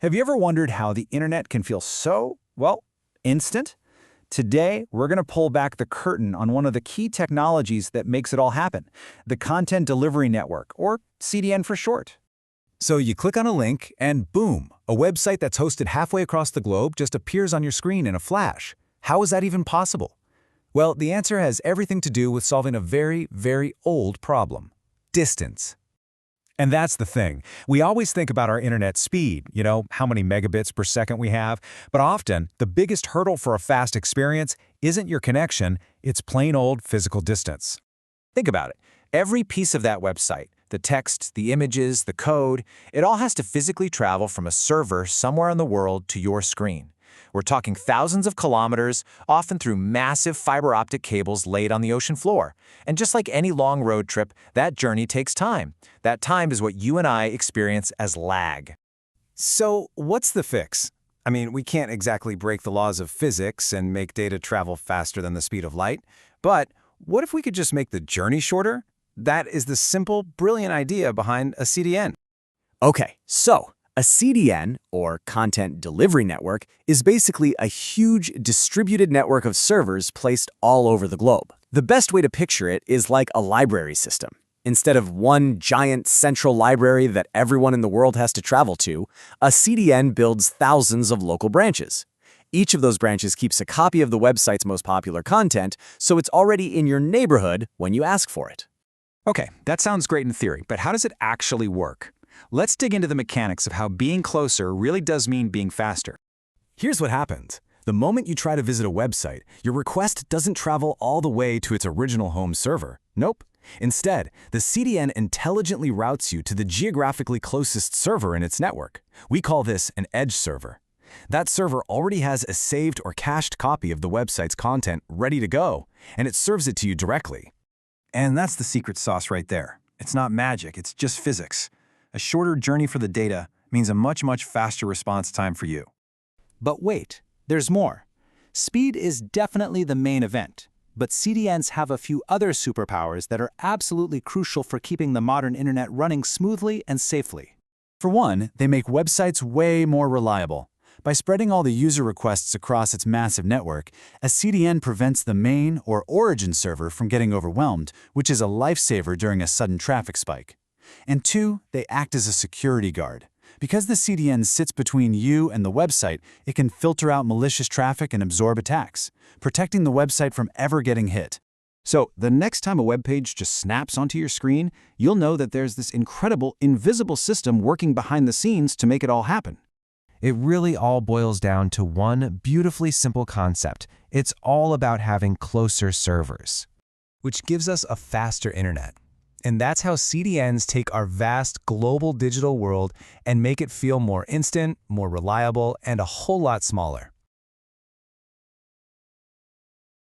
Have you ever wondered how the internet can feel so, well, instant? Today, we're going to pull back the curtain on one of the key technologies that makes it all happen, the Content Delivery Network, or CDN for short. So you click on a link, and boom, a website that's hosted halfway across the globe just appears on your screen in a flash. How is that even possible? Well, the answer has everything to do with solving a very, very old problem: distance. And that's the thing. We always think about our internet speed, how many megabits per second we have, but often the biggest hurdle for a fast experience isn't your connection, it's plain old physical distance. Think about it. Every piece of that website, the text, the images, the code, it all has to physically travel from a server somewhere in the world to your screen. We're talking thousands of kilometers, often through massive fiber optic cables laid on the ocean floor. And just like any long road trip, that journey takes time. That time is what you and I experience as lag. So what's the fix? I mean, we can't exactly break the laws of physics and make data travel faster than the speed of light, but what if we could just make the journey shorter? That is the simple, brilliant idea behind a CDN. Okay, so a CDN, or Content Delivery Network, is basically a huge distributed network of servers placed all over the globe. The best way to picture it is like a library system. Instead of one giant central library that everyone in the world has to travel to, a CDN builds thousands of local branches. Each of those branches keeps a copy of the website's most popular content, so it's already in your neighborhood when you ask for it. Okay, that sounds great in theory, but how does it actually work? Let's dig into the mechanics of how being closer really does mean being faster. Here's what happens. The moment you try to visit a website, your request doesn't travel all the way to its original home server. Nope. Instead, the CDN intelligently routes you to the geographically closest server in its network. We call this an edge server. That server already has a saved or cached copy of the website's content ready to go, and it serves it to you directly. And that's the secret sauce right there. It's not magic, it's just physics. A shorter journey for the data means a much faster response time for you. But wait, there's more. Speed is definitely the main event, but CDNs have a few other superpowers that are absolutely crucial for keeping the modern internet running smoothly and safely. For one, they make websites way more reliable. By spreading all the user requests across its massive network, a CDN prevents the main or origin server from getting overwhelmed, which is a lifesaver during a sudden traffic spike. And two, they act as a security guard. Because the CDN sits between you and the website, it can filter out malicious traffic and absorb attacks, protecting the website from ever getting hit. So the next time a web page just snaps onto your screen, you'll know that there's this incredible, invisible system working behind the scenes to make it all happen. It really all boils down to one beautifully simple concept. It's all about having closer servers, which gives us a faster internet. And that's how CDNs take our vast global digital world and make it feel more instant, more reliable, and a whole lot smaller.